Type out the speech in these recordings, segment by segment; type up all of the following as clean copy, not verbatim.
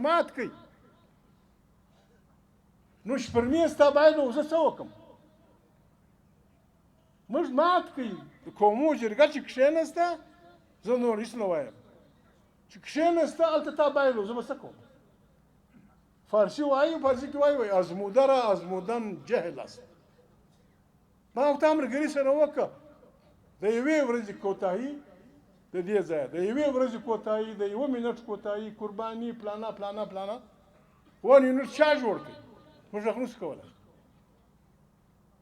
مات کوي نو شپرمې ستا بایلو زه څه وکړم موږ مات کوي د قومو جرګه چې کښېنسته زه نور هېڅ نه وایم چې کښېنسته هلته تا بایلو زه به څه کوم فارسي وایي فارسي کې وایي ازموده را ازمودن جهل است ما او تا ملګري سره وکړه د یوې ورځې کوتاهي د دې ځایه د یوې ورځې کوتاهي د یوه منټ کوتاهي قرباني پلانا پلانا پلانا 1 یونټ چا جوړ کړي موږ هغه نشو کولی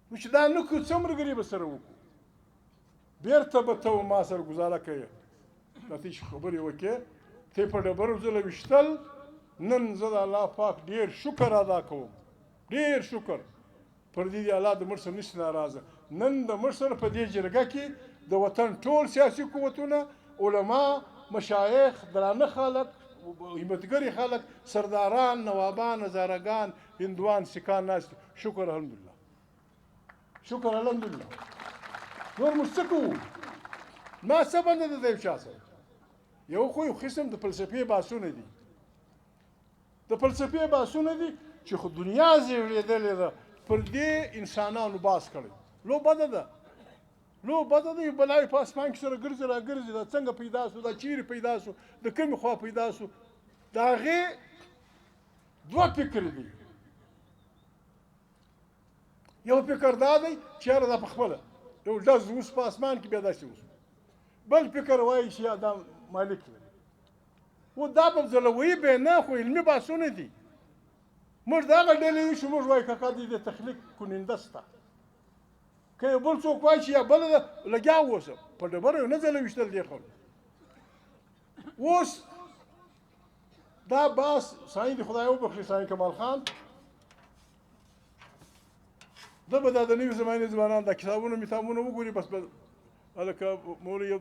نو چې دا نه کړو څه ملګري به سره وکړو بېرته به ته ما سره ګزاره کوې راته چې خبرې وکړې ته په ډبرو ځله ویشتل نن زه د الله پاک ډېر شکر ادا کوم ډېر شکر پر دې د الله د مړ سره نشي ناراضه نن د مړ سره په دې جرګه کې د وطن ټول سیاسي قوتونه علما مشایخ درانه خلک همتګري خلک سرداران نوابان هزارګان هندوان سکان ناست شکر الحمدلله شکر الحمدلله نور موږ څه کوو ما څه بنده ده د یو چا سره یو خو یو قسم د فلسفې بحثونه دي د فلسفې بحثونه دي چې خو دنیا زېږېدلې ده پر دې انسانانو باس کړی لو بده ده لو بده ده یو بلاوې په اسمان کې سره ګرځي را ګرځي دا څنګه پیدا سو دا چیرې پیدا سو د کومې خوا پیدا سو د هغې دوه فکر دي یو فکر دا دی چې یاره دا په خپله یو ډز اوس په اسمان کې بیا داسې اوس بل فکر وایي چې دا مالک لري و دا به ځلوي به نه خو علمي بحثونه دي موږ د هغه ډلې یو چې موږ وایو کاکا دې د تخلیق کننده شته که یو بل څوک وایي چې یا بله ده لګیا اوسه په ډبرو یې نه ځله ویشتل دې خلک اوس دا بحث سایي د خدای وبخښي سایي کمال خان ده به دا د نوي زمانې ځوانان دا کتابونه میتابونه وګوري بس به هلکه مولوي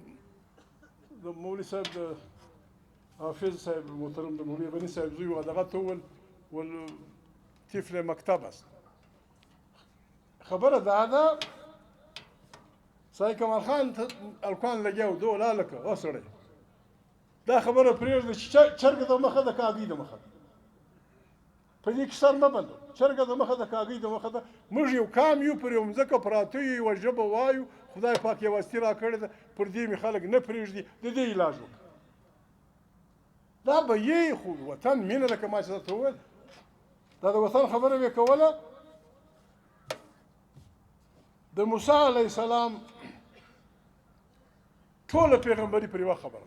صاحب د حافظ صاحب محترم د مولوي غني صاحب زوی و دغه ته وویل والطفل مکتب است خبره دا ده سایي کمال خان الکان لګیا و ده ولا هلکه او سړی دا خبره پرېږده چې چرګه د مخه د کاږۍ د مخه ده په دې کې سر مه بندو چرګه د مخه د کاږۍ د مخه ده موږ یو کام یو پر یو مځکه پراته یو یوه ژبه وایو خدای پاک یوازتي را کړې ده پر دې مې خلک نه پرېږدي د دې علاج وکړه دا به یې خو وطن مینه لکه ما چې درته وویل دا د وطن خبره مې کوله د موسی علیه السلام ټوله پیغمبري پر یوه خبره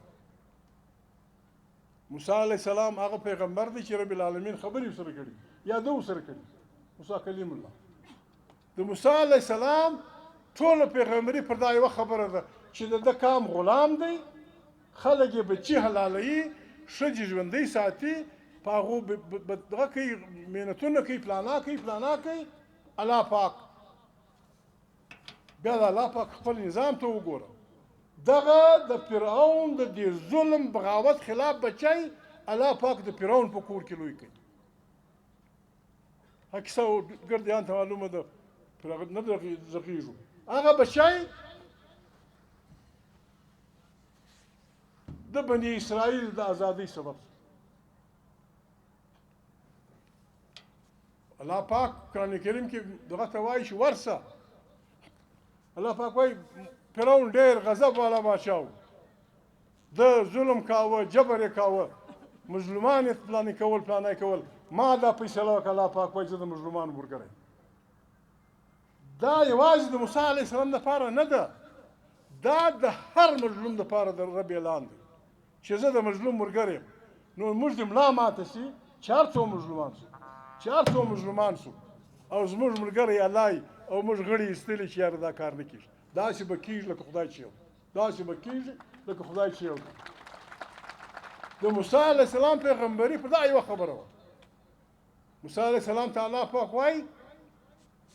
موسی علیه السلام هغه پیغمبر دی چې رب العالمین خبرې ورسره کړي یا ده ورسره کړي موسی کلیم الله د موسی علیه السلام ټوله پیغمبري پر دا یوه خبره ده چې د ده قام غلام دی خلک یې بچي حلالوي ښځې ژوندۍ ساتي په هغو دغه کوي محنتونه کوي پلانا کوي الله پاک بیا د الله پاک خپل نظام ته وګوره دغه د فرعون د دې ظلم بغاوت خلاف بچی الله پاک د فرعون په کور کې لوی کوي ها کیسه ګردیان ته معلومه ده نه زغېږو هغه بچی د بني اسرائیل د ازادۍ سبب الله پاک قرآن کریم کې دغه ته وایي چې ورسه الله پاک وایي فرعون ډېر غضب والا بادشاه و د ظلم کاوه جبر یې کاوه مظلومان یې پلانې کول ما دا فیصله وکړه الله پاک وایي زه د مظلومانو ملګری دا یوازې د موسی علیه السلام دپاره نه ده دا د هر مظلوم دپاره د رب اعلان دی چې زه د مظلوم ملګری یم نو موږ د ملا ماته سي چې هر څو مظلومان سو او زموږ ملګری الله او موږ غړي ایستلي چې یاره دا کار نه کېږي داسې به کېږي لکه خدای چې یو د موسی علیه السلام پیغمبري پر دا یوه خبره وه موسی علیه السلام ته الله پاک وایي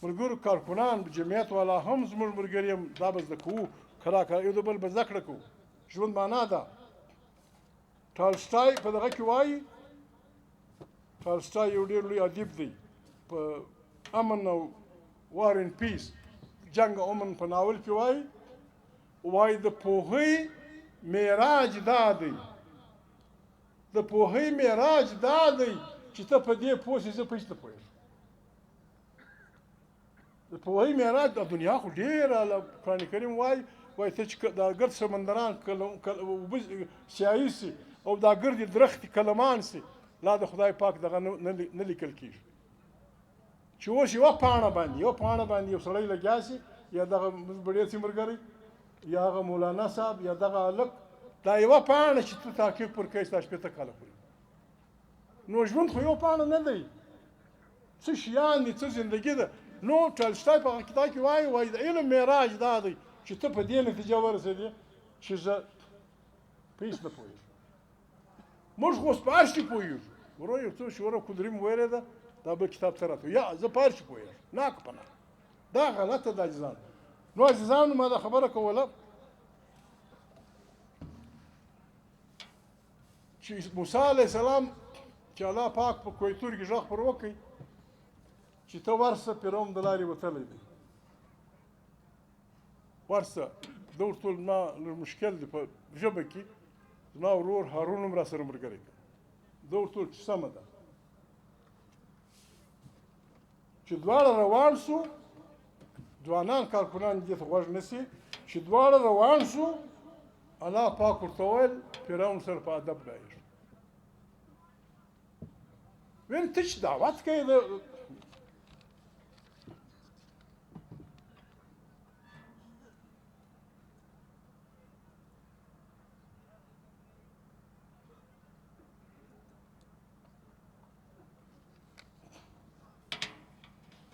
ملګرو کارکنان جمعیت والا هم زموږ ملګري یم دا به زده کوو یو د بل به زده کړه کوو ژوند معنا ده ټالسټای په دغه کې وایي ټالسټای یو ډېر لوی ادیب دی په امن او وار ان پیس جنګ او امن په ناول کې وایي د پوهې معراج دا دی د پوهې معراج دا دی چې ته په دې پوه شې زه په هېڅ نه پوهېږم د پوهې معراج د دنیا خو ډېره قرآن کریم وایي ته چې دا ګرد سمندران اوبه سیاهي سي او دا ګردې درختې کلمان سي لا د خدای پاک دغه نه لیکل کېږي چې اوس یوه پاڼه باندې یو سړی لګیا سي یا دغه بډې سي ملګری یا هغه مولانا صاحب یا دغه هلک دا یوه پاڼه چې ته تحقیق پر کوې ستا شپېته کاله پورې نو ژوند خو یو پاڼه نه دی څه شیان دي څه زندګي ده نو ټالسټای په هغه کتاب کې وایي د علم معراج دا دی چې ته په دې نتیجه ورسېدې چې زه په هېڅ نه پوهېږم موږ خو اوس په هر شي پوهېږو ورو یو څه شوره کودریم ویلې ده دا بل کتاب ته راته یا زه په هر شي پوهېږم ناک په نه دا غلطه ده عزیزانو نو عزیزانو ما دا خبره کوله چې موسی علیه السلام چې الله پاک په کویتور کې غږ پر وکړي چې ته ورسه فرعون د لارې وتلی دی ورسه ده ورته وویل ما لږ مشکل دی په ژبه کې زما ورور هارون هم راسره ملګری کړه ده ورته وویل چې سمه ده چې دواړه روان سو ځوانان کارکنان دې ته غوږ نیسي چې دواړه روان سو الله پاک ورته وویل فرعون سره په ادب ګایږي ویل ته چې دعوت کوې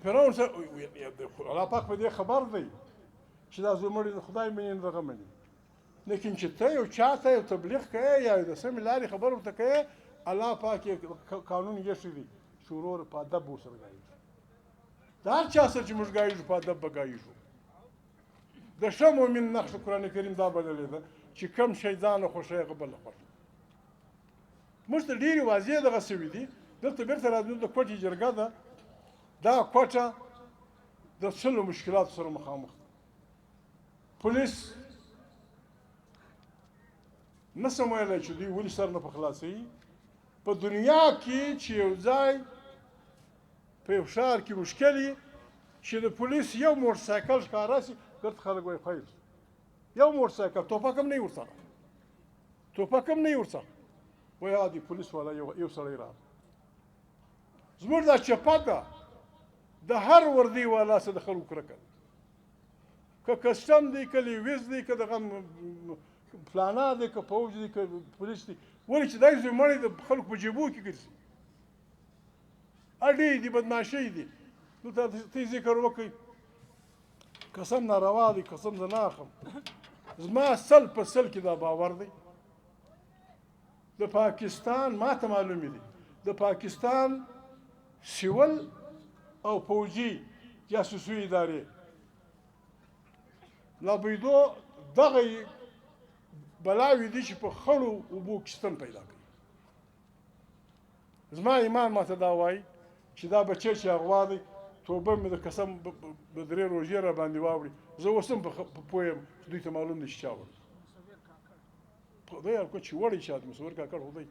فرعون سره الله پاک په دې خبر دی چې دا زموږ د خدای مني دغه مني لیکن چې ته یو چا ته یو تبلیغ کوې یا د سمې لارې خبر ورته کوې الله پاک یې قانون ایښی دی چې ورور په ادب ورسره ګایږي د هر چا سره چې موږ ګایږو په ادب به ګایږو د ښه مؤمن نقش قرآن کریم دا بللی ده چې کم شی ځانه خوښوي هغه بله خوښ موږ ته ډېرې واضح دغه سوي دي دلته بېرته راځو د کوټې جرګه ده دا کوټه د سلو مشکلاتو سره مخامخ ده پولیس نه سم ویلی چې دوی ولې سر نه په خلاصوي په دنیا کې چې یو ځای په یو ښار کې مشکل وي چې د پولیس یو موټرسایکل ښکاره شي ګرد خلک وایي خیر یو موټرسایکل ټوپک هم نه وي ورسره وایي د پولیس والا یو سړی راغی زموږ دا چپه ده د هر وردی والا سره د خلکو کرکه ده که کسټم دی که لیویز دی که دغه فلانا دی که پوج دی که پولیس دی ولې چې دا یې مړی د خلکو په جیبو کې ګرځي اډې دي بدماشۍ دي دلته ته ذکر وکړئ قسم ناروا دی قسم زه نه اخلم زما سل په سل کې دا باور دی د پاکستان ما ته معلومې دي د پاکستان سیول او پوجي جاسوسي ادارې لابیدو دغه بلاوي دي چې په خړو اوبو کې ستن پیدا کوي زما ایمان ماته دا وایي چې دا بچی چې اغوا دی توبه مې د قسم به درې روژې را باندې واوړي زه اوس هم پوه یم چې دوی ته معلوم دی چې چا وړي خدای هر کو چې وړي شاید مصور کاکړ خدای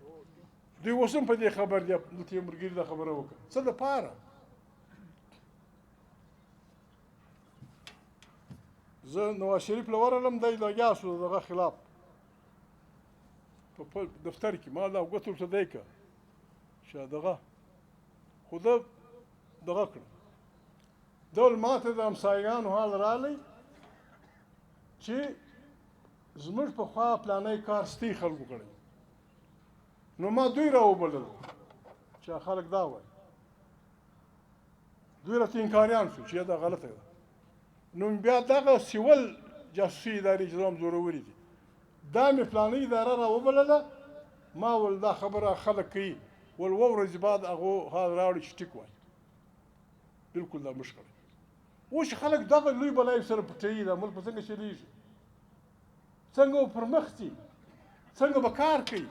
دوی اوس هم په دې خبر دي دلته یې ملګري دا خبره وکړه څه دپاره زه نواز شریف له ورغلم دی لګیا شو دغه خلاف په دفتر کې ما دا ګوتو ورته دی که چې دغه خو ده دغه کړه ډول ما ته د همسایګانو حال راغلی چې زموږ پخوا پلانی کار ستی خلکو کړی نو ما دوی راوبلل چې خلک دا وایي دوی راته انکاریان شو چې دا غلطه ده نو بیا دغه سیول جاسوسي ادارې چې هم زوروري دي دا مې فلاني اداره راوبلله ما ول دا خبره خلک کوي ول اوه ورځې بعد هغو حال راوړي چې ټیک وایي بلکل دا مشکل اوس خلک دغه لوی بلای سره پټوي دا ملک به څنګه چلېږي څنګه به پر مخ ځي څنګه به کار کوي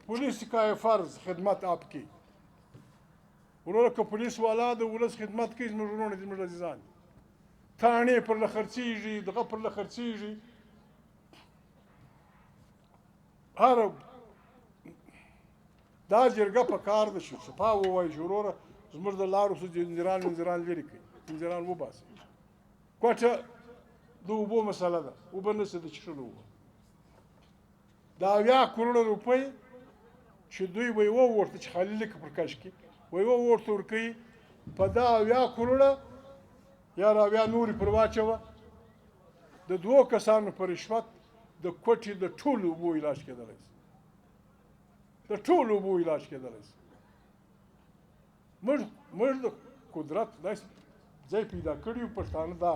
پولیس کا فرض خدمت آپ کی وروره که پولیس والا د ولس خدمت کوي زموږ وروڼه دي زموږ عزیزان تاڼې پر له خرڅېږي دغه پر له خرڅېږي هر دا جرګه په کار ده چې صفا ووایي چې وروره زموږ د لارو څه انځران لرې کړي انځران وباسئ کوټه د اوبو مسله ده اوبه نشته د څښلو اوبه د 80 کروړه روپۍ چې دوی وایي وورته چې خالي لیکه پر کش کې وایي وورته ورکوي په دا 80 کروړه یا 80 نورې پر واچوه د 2 کسانو په رشوت د کوټې د ټولو اوبو علاج کېدلی شي د ټولو اوبو علاج کېدلی شي موږ د قدرت داسې ځای پیدا کړي یو پښتانه دا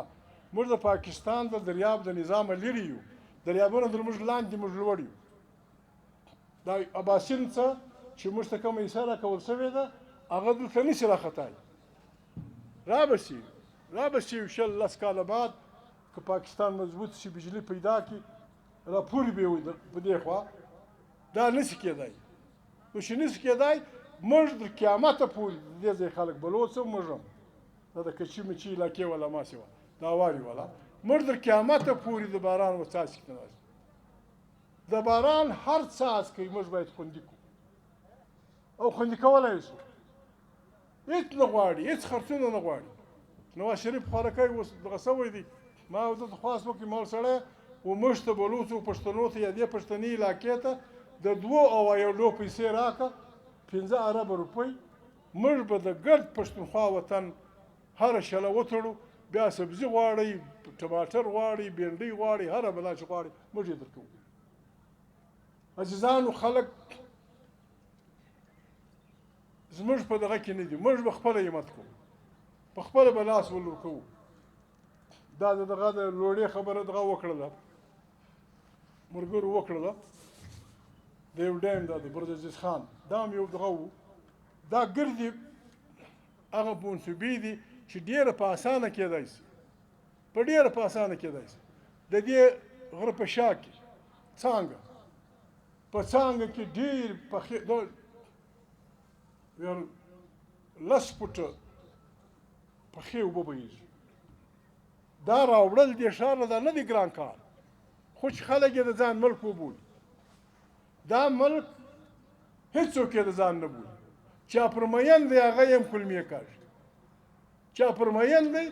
موږ د پاکستان د دریاب د نظامه لرې یو دریابونه تر موږ لاندې موږ لوړ یو دا اباسین څه چې موږ ته کومه ایسه راکول شوې ده هغه دلته نشي راختای رابشي یو شل لس کاله بعد که پاکستان مضبوط شي بجلی پیدا کړي راپورې به وي په دې خوا دا نشي کېدای نو چې نشي کېدای موږ تر قیامته پورې د دې ځای خلک بلوڅ هم موږ هم دا د کچي مچي علاقې والا ماسې وه دا واري والا موږ تر قیامته پورې د باران و څاڅکي نه راځي د باران هر څاڅکی موږ باید خوندي کړو او خوندي کولی شو هېڅ نه غواړي هېڅ خرڅونه نه غواړي نواز شریف خوارکی اوس دغه شوی دی ما ورته خواست وکړي مال سړی و موږ ته بلوڅو پښتنو ته یا دې پښتني علاقې ته د 2 اوایلو پیسې راکړه 15 اربه روپۍ موږ به د ګرد پښتونخوا وطن هره شله وتړو بیا سبزي غواړئ ټماټر غواړئ بېنډۍ غواړئ هره بلا چې غواړئ موږ یې درکوو عزیزانو خلک زموږ په دغه کې نه دي موږ به خپله همت کوو په خپله به لاس ولورکوو دا دغه د لوړې خبره دغه وکړله ملګرو وکړله د یو ډیم دا د برجعزیز خان دا هم یو دغه و دا ګردې هغه منصوبې دي چې ډېره په اسانه کېدای شي په ډېره په اسانه کېدای شي د دې غره په شا کې څانګه په څانګه کې ډېر پخې لس فوټه پخې اوبه بهیږي دا راوړل دې ښار له دا نه دی ګران کار خو چې خلک یې د ځان ملک وبولي دا ملک هېڅوک یې د ځان نه بولي چا پر مین دی هغه یې هم کلمې کاږي چا پر مین دی